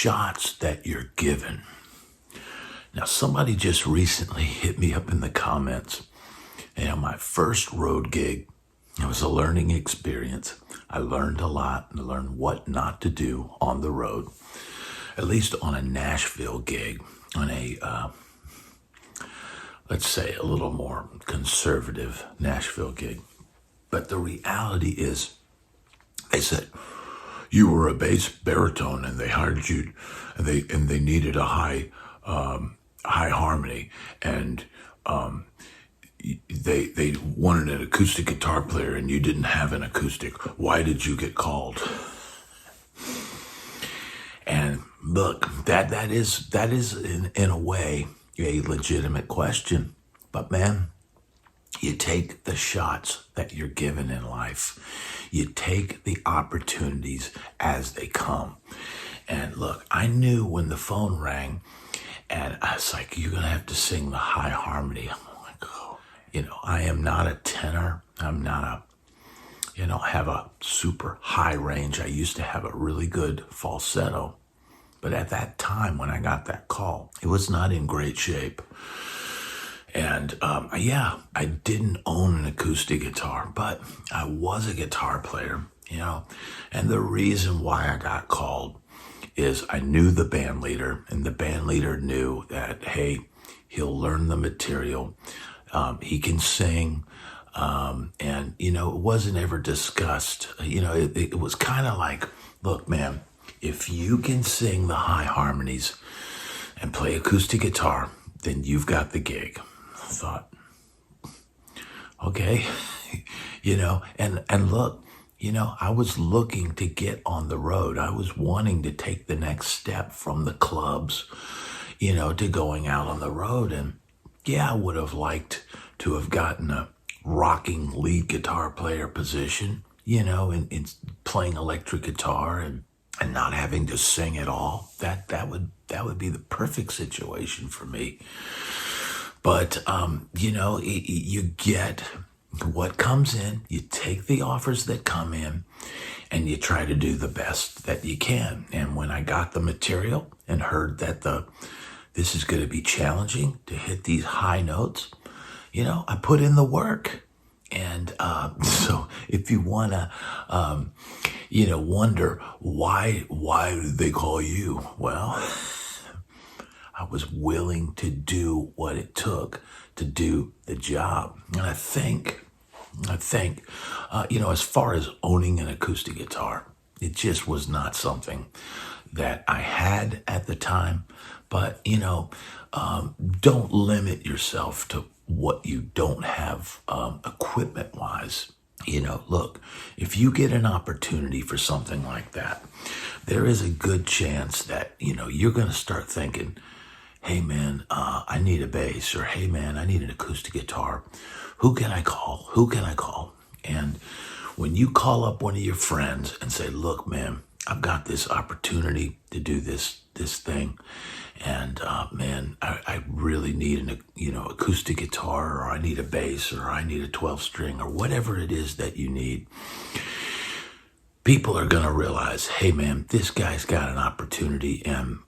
shots that you're given. Now, somebody just recently hit me up in the comments. And my first road gig, it was a learning experience. I learned a lot and learned what not to do on the road, at least on a Nashville gig, on a, let's say, a little more conservative Nashville gig. But the reality is, they said, you were a bass baritone and they hired you, and they needed a high harmony, and they wanted an acoustic guitar player and you didn't have an acoustic. Why did you get called? And look, that is in a way a legitimate question. But man, you take the shots that you're given in life. You take the opportunities as they come. And look, I knew when the phone rang and I was like, you're going to have to sing the high harmony. I'm like, oh, I am not a tenor. I'm not I have a super high range. I used to have a really good falsetto. But at that time, when I got that call, it was not in great shape. And I didn't own an acoustic guitar, but I was a guitar player, And the reason why I got called is I knew the band leader, and the band leader knew that, hey, he'll learn the material. He can sing. And, it wasn't ever discussed. It was kind of like, look, man, if you can sing the high harmonies and play acoustic guitar, then you've got the gig. I thought, okay, and look, I was looking to get on the road. I was wanting to take the next step from the clubs, to going out on the road. And yeah, I would have liked to have gotten a rocking lead guitar player position, in playing electric guitar and not having to sing at all. That would be the perfect situation for me. But, you get what comes in, you take the offers that come in, and you try to do the best that you can. And when I got the material and heard that this is going to be challenging to hit these high notes, I put in the work. And so if you want to, wonder why did they call you? Well, I was willing to do what it took to do the job. And I think, as far as owning an acoustic guitar, it just was not something that I had at the time. But, don't limit yourself to what you don't have equipment-wise. Look, if you get an opportunity for something like that, there is a good chance that, you're going to start thinking, hey, man, I need a bass, or hey, man, I need an acoustic guitar. Who can I call? And when you call up one of your friends and say, look, man, I've got this opportunity to do this thing. And, man, I really need an, acoustic guitar, or I need a bass, or I need a 12-string, or whatever it is that you need. People are going to realize, hey, man, this guy's got an opportunity, and,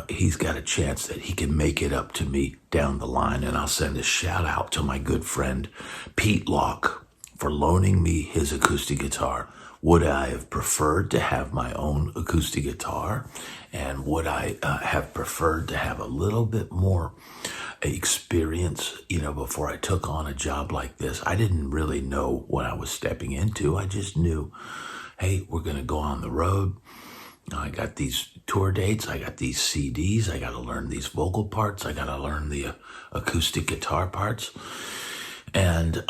he's got a chance that he can make it up to me down the line. And I'll send a shout out to my good friend, Pete Locke, for loaning me his acoustic guitar. Would I have preferred to have my own acoustic guitar? And would I have preferred to have a little bit more experience, before I took on a job like this? I didn't really know what I was stepping into. I just knew, hey, we're going to go on the road. I got these tour dates. I got these CDs. I got to learn these vocal parts. I got to learn the acoustic guitar parts. And,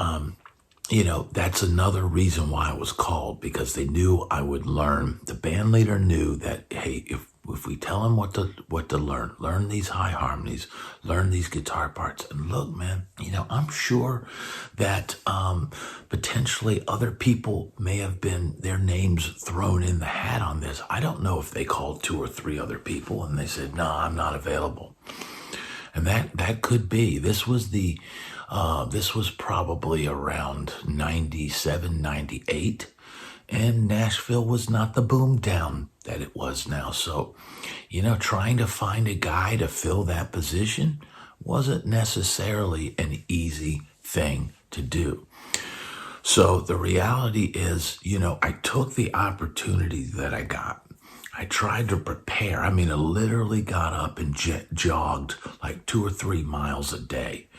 that's another reason why I was called, because they knew I would learn. The band leader knew that, hey, if we tell him what to learn these high harmonies, learn these guitar parts. And look, man, I'm sure that potentially other people may have been their names thrown in the hat on this. I don't know if they called 2 or 3 other people and they said, no, I'm not available. And that could be. This was probably around 97, 98. and Nashville was not the boom town that it was now. So, trying to find a guy to fill that position wasn't necessarily an easy thing to do. So the reality is, I took the opportunity that I got. I tried to prepare. I mean, I literally got up and jogged like 2 or 3 miles a day,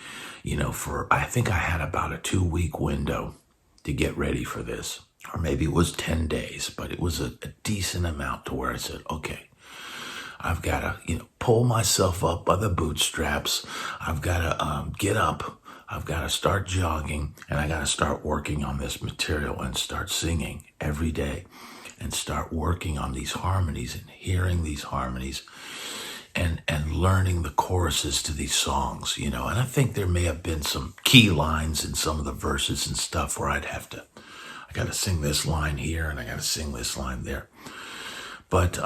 I think I had about a 2-week window to get ready for this. Or maybe it was 10 days, but it was a decent amount to where I said, okay, I've got to, pull myself up by the bootstraps. I've got to get up. I've got to start jogging, and I got to start working on this material and start singing every day and start working on these harmonies and hearing these harmonies and learning the choruses to these songs, And I think there may have been some key lines in some of the verses and stuff where I got to sing this line here and I got to sing this line there. But,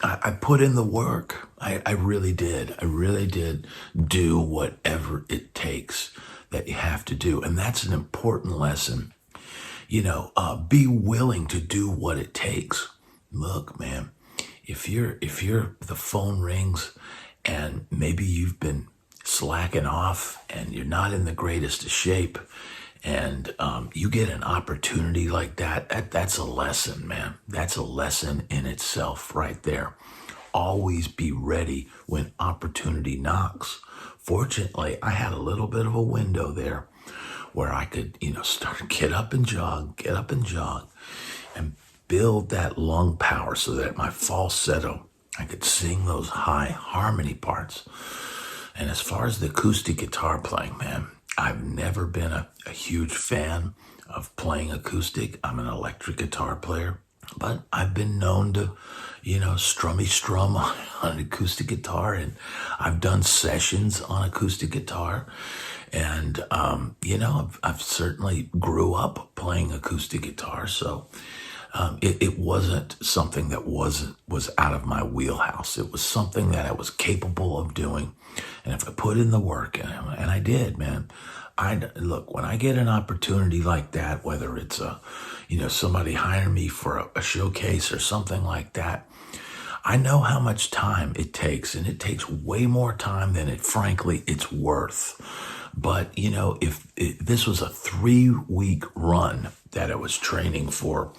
I put in the work. I really did. I really did do whatever it takes that you have to do. And that's an important lesson. Be willing to do what it takes. Look, man, if the phone rings and maybe you've been slacking off and you're not in the greatest of shape, and you get an opportunity like that's a lesson, man. That's a lesson in itself right there. Always be ready when opportunity knocks. Fortunately, I had a little bit of a window there where I could, start to get up and jog, and build that lung power so that my falsetto, I could sing those high harmony parts. And as far as the acoustic guitar playing, man, I've never been a huge fan of playing acoustic. I'm an electric guitar player, but I've been known to, strummy strum on an acoustic guitar, and I've done sessions on acoustic guitar. And, I've certainly grew up playing acoustic guitar. So it wasn't something that was out of my wheelhouse. It was something that I was capable of doing. And if I put in the work, and I did, man, look, when I get an opportunity like that, whether it's somebody hiring me for a showcase or something like that, I know how much time it takes, and it takes way more time than it's worth. But, if this was a 3-week run that I was training for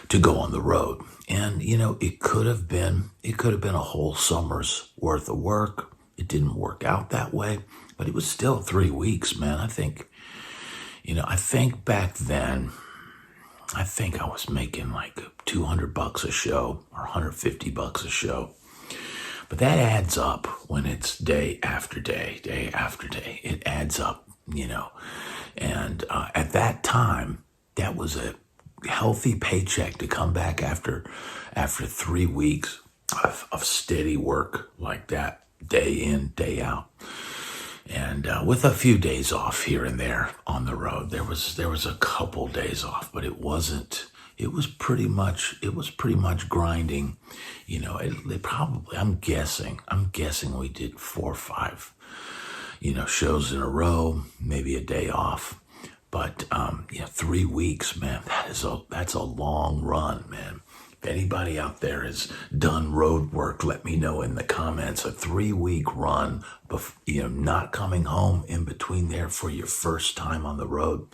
to go on the road, and, it could have been a whole summer's worth of work. It didn't work out that way, but it was still 3 weeks, man. I think back then, I think I was making like $200 a show or $150 a show. But that adds up when it's day after day, day after day. It adds up, And at that time, that was a healthy paycheck to come back after 3 weeks of steady work like that, day in, day out. And with a few days off here and there on the road, there was a couple days off, but it wasn't. It was pretty much grinding. It probably. I'm guessing we did 4 or 5, shows in a row, maybe a day off. But 3 weeks, man, that's a long run, man. If anybody out there has done road work, let me know in the comments. A 3-week run, not coming home in between there for your first time on the road.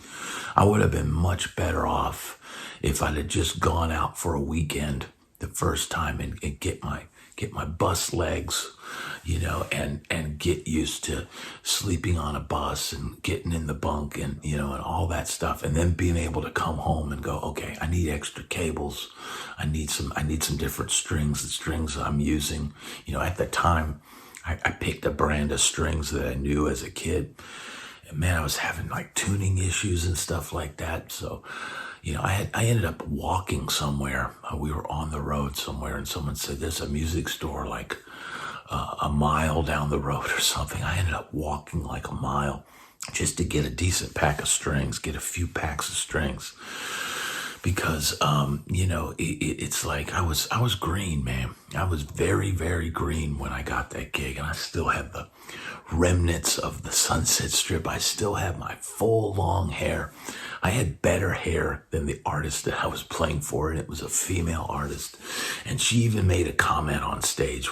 I would have been much better off if I'd have just gone out for a weekend the first time and get my bus legs, and get used to sleeping on a bus and getting in the bunk and, and all that stuff. And then being able to come home and go, okay, I need extra cables. I need some different strings, the strings I'm using. At the time, I picked a brand of strings that I knew as a kid. And man, I was having like tuning issues and stuff like that. So, I ended up walking somewhere. We were on the road somewhere, and someone said, there's a music store like a mile down the road or something. I ended up walking like a mile just to get a decent pack of strings, get a few packs of strings. Because, it's like I was green, man. I was very, very green when I got that gig, and I still have the remnants of the Sunset Strip. I still have my full long hair. I had better hair than the artist that I was playing for, and it was a female artist. And she even made a comment on stage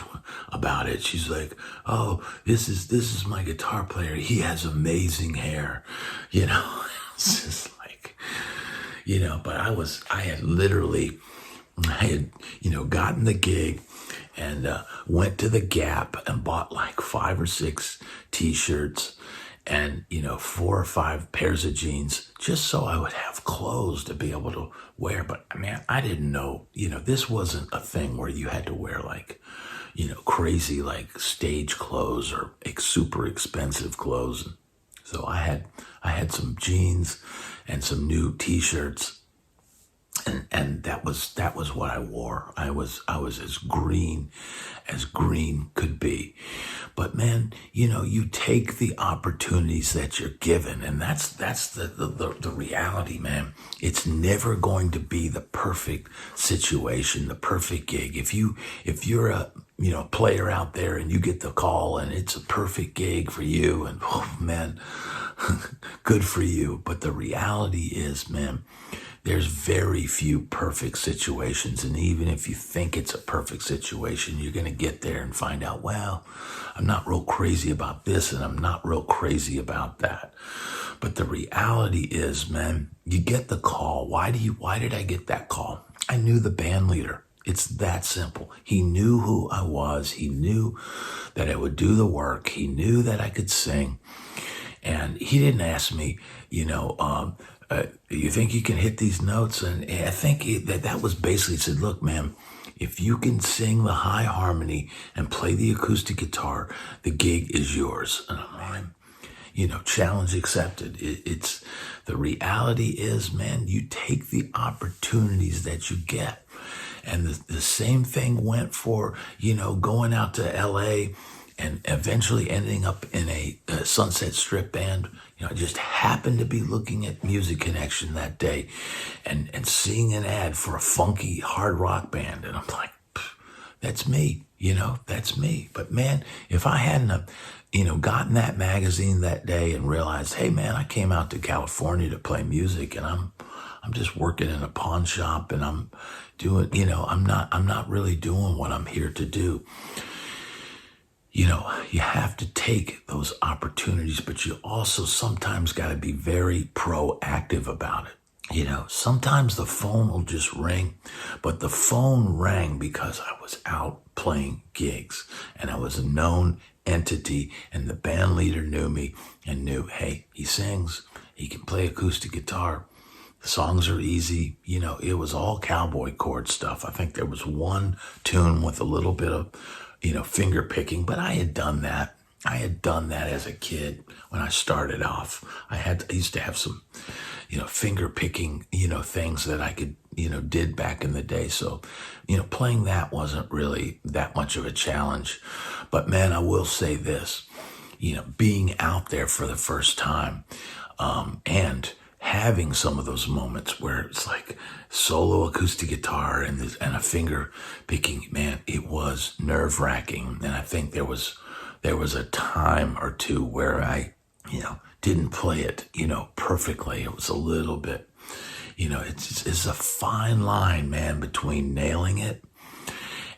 about it. She's like, "Oh, this is my guitar player. He has amazing hair," you know. It's just like, but I had literally, gotten the gig and went to the Gap and bought like 5 or 6 t-shirts and, 4 or 5 pairs of jeans just so I would have clothes to be able to wear. But man, I didn't know, this wasn't a thing where you had to wear like, crazy like stage clothes or super expensive clothes. So I had some jeans and some new t-shirts, and that was what I wore. I was as green could be. But man, you take the opportunities that you're given, and that's the reality, man. It's never going to be the perfect situation, the perfect gig. If you're a player out there and you get the call and it's a perfect gig for you, and oh man, good for you. But the reality is, man, there's very few perfect situations. And even if you think it's a perfect situation, you're going to get there and find out, well, I'm not real crazy about this and I'm not real crazy about that. But the reality is, man, you get the call. Why did I get that call? I knew the band leader. It's that simple. He knew who I was. He knew that I would do the work. He knew that I could sing. And he didn't ask me, you think you can hit these notes? And I think that was basically said, look, man, if you can sing the high harmony and play the acoustic guitar, the gig is yours. And I'm like, challenge accepted. It's the reality is, man, you take the opportunities that you get. And the same thing went for, going out to LA and eventually ending up in a Sunset Strip band. I just happened to be looking at Music Connection that day and seeing an ad for a funky hard rock band. And I'm like, that's me, that's me. But man, if I hadn't gotten that magazine that day and realized, hey man, I came out to California to play music and I'm just working in a pawn shop and I'm doing, I'm not really doing what I'm here to do. You have to take those opportunities, but you also sometimes got to be very proactive about it. Sometimes the phone will just ring, but the phone rang because I was out playing gigs and I was a known entity, and the band leader knew me and knew, hey, he sings, he can play acoustic guitar. The songs are easy. It was all cowboy chord stuff. I think there was one tune with a little bit of finger picking, but I had done that. I had done that as a kid when I started off. I used to have some, finger picking, things that I could, did back in the day. So, playing that wasn't really that much of a challenge. But man, I will say this, being out there for the first time, and having some of those moments where it's like solo acoustic guitar and a finger picking, man, it was nerve wracking. And I think there was a time or two where I, didn't play it, perfectly. It was a little bit, it's a fine line, man, between nailing it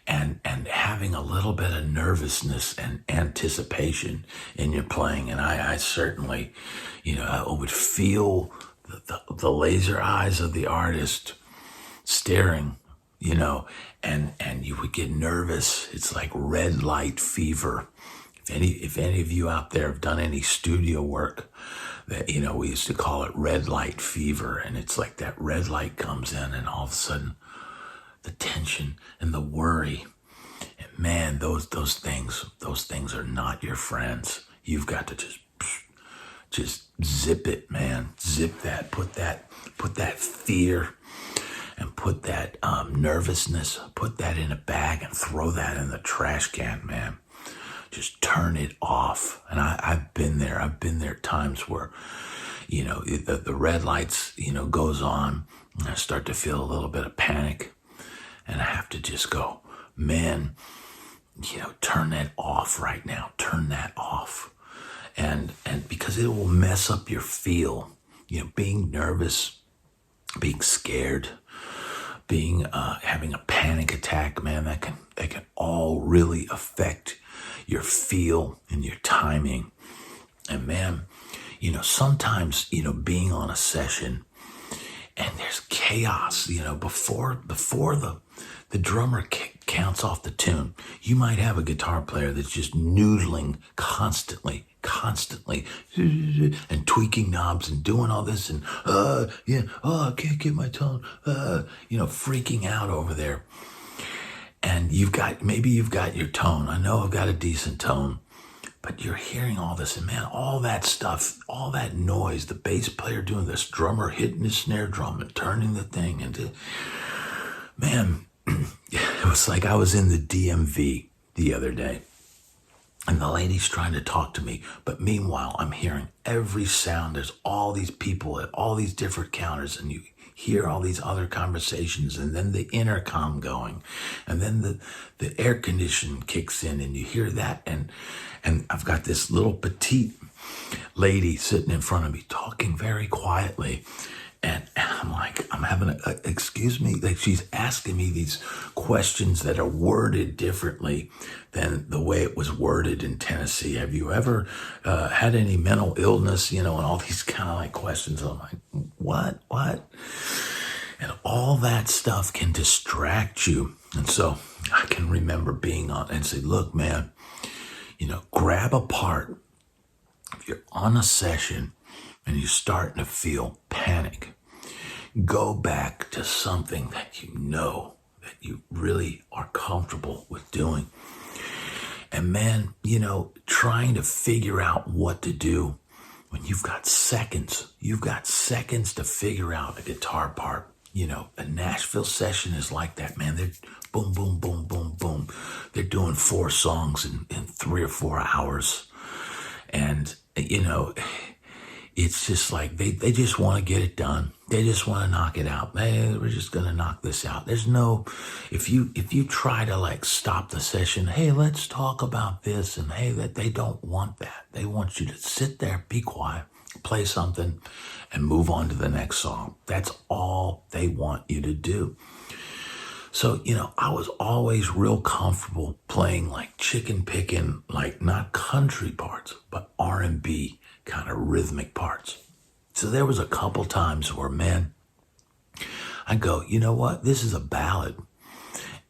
and having a little bit of nervousness and anticipation in your playing. And I certainly, I would feel the laser eyes of the artist staring, and you would get nervous. It's like red light fever. If any of you out there have done any studio work, that we used to call it red light fever, and it's like that red light comes in, and all of a sudden, the tension and the worry, and man, those things are not your friends. You've got to just zip it, man. Zip that. Put that fear and put that nervousness, put that in a bag and throw that in the trash can, man. Just turn it off. And I've been there. I've been there times where, the red lights, goes on, and I start to feel a little bit of panic. And I have to just go, man, turn that off right now. Turn that off. And because it will mess up your feel. being nervous, being scared, being having a panic attack, man, that can all really affect your feel and your timing. And man, sometimes, being on a session and there's chaos, before the drummer counts off the tune, you might have a guitar player that's just noodling constantly and tweaking knobs and doing all this and I can't get my tone, freaking out over there. And maybe you've got your tone. I know I've got a decent tone, but you're hearing all this, and man, all that stuff, all that noise, the bass player doing this, drummer hitting his snare drum and turning the thing into, man, it was like I was in the DMV the other day, and the lady's trying to talk to me, but meanwhile, I'm hearing every sound. There's all these people at all these different counters, and you hear all these other conversations, and then the intercom going, and then the air condition kicks in, and you hear that, and I've got this little petite lady sitting in front of me talking very quietly, and I'm like, I'm having excuse me, like she's asking me these questions that are worded differently than the way it was worded in Tennessee. Have you ever had any mental illness, and all these kind of like questions. I'm like, what? And all that stuff can distract you. And so I can remember being on and say, look, man, grab a part. If you're on a session and you're starting to feel panic, go back to something that that you really are comfortable with doing. And man, trying to figure out what to do when you've got seconds to figure out a guitar part. A Nashville session is like that, man. They're boom, boom, boom, boom, boom. They're doing 4 songs in 3 or 4 hours. And, it's just like they just want to get it done. They just want to knock it out. Hey, we're just going to knock this out. There's no, if you try to like stop the session, hey, let's talk about this. And hey, that they don't want that. They want you to sit there, be quiet, play something, and move on to the next song. That's all they want you to do. So, I was always real comfortable playing like chicken picking, like not country parts, but R&B kind of rhythmic parts. So there was a couple times where, man, I go, you know what? This is a ballad.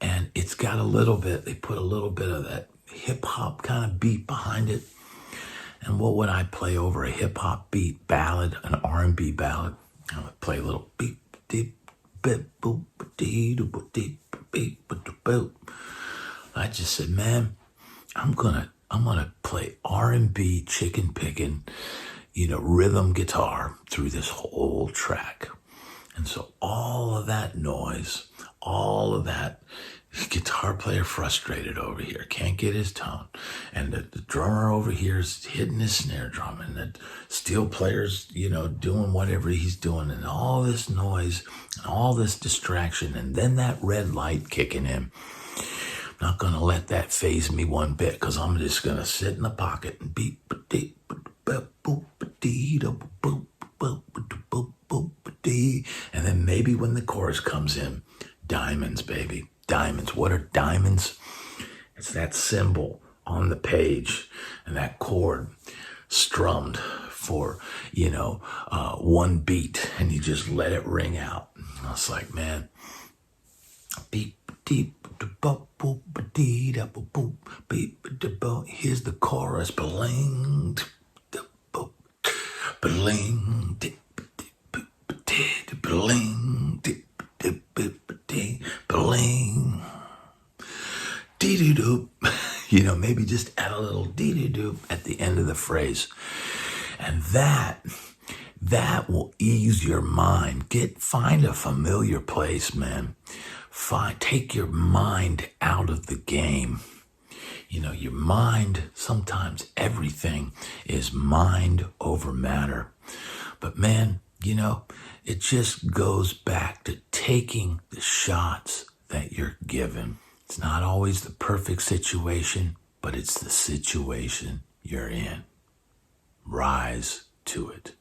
And it's got they put a little bit of that hip hop kind of beat behind it. And what would I play over a hip hop beat ballad, an R&B ballad? I would play a little beep, deep, beep, boop, dee, doop, deep, beep, boop. I just said, man, I'm gonna play R&B chicken picking, rhythm guitar through this whole track. And so all of that noise, all of that guitar player frustrated over here, can't get his tone. And the drummer over here is hitting his snare drum, and the steel player's, doing whatever he's doing, and all this noise and all this distraction, and then that red light kicking in. I'm not going to let that faze me one bit, because I'm just going to sit in the pocket and beep, beep, boop, boop, dee, boop, boop, boop, boop, boop, dee. And then maybe when the chorus comes in, diamonds, baby. Diamonds. What are diamonds? It's that symbol on the page and that chord strummed for, one beat, and you just let it ring out. I was like, man, beep, deep, boop, boop, dee, boop, boop, beep, boop. Here's the chorus. Bling, boop, bling, bling, bling, dee-doo-doo. Maybe just add a little dee-doo-doo at the end of the phrase. And that will ease your mind. Find a familiar place, man. Take your mind out of the game. Your mind, sometimes everything is mind over matter. But man, it just goes back to taking the shots that you're given. It's not always the perfect situation, but it's the situation you're in. Rise to it.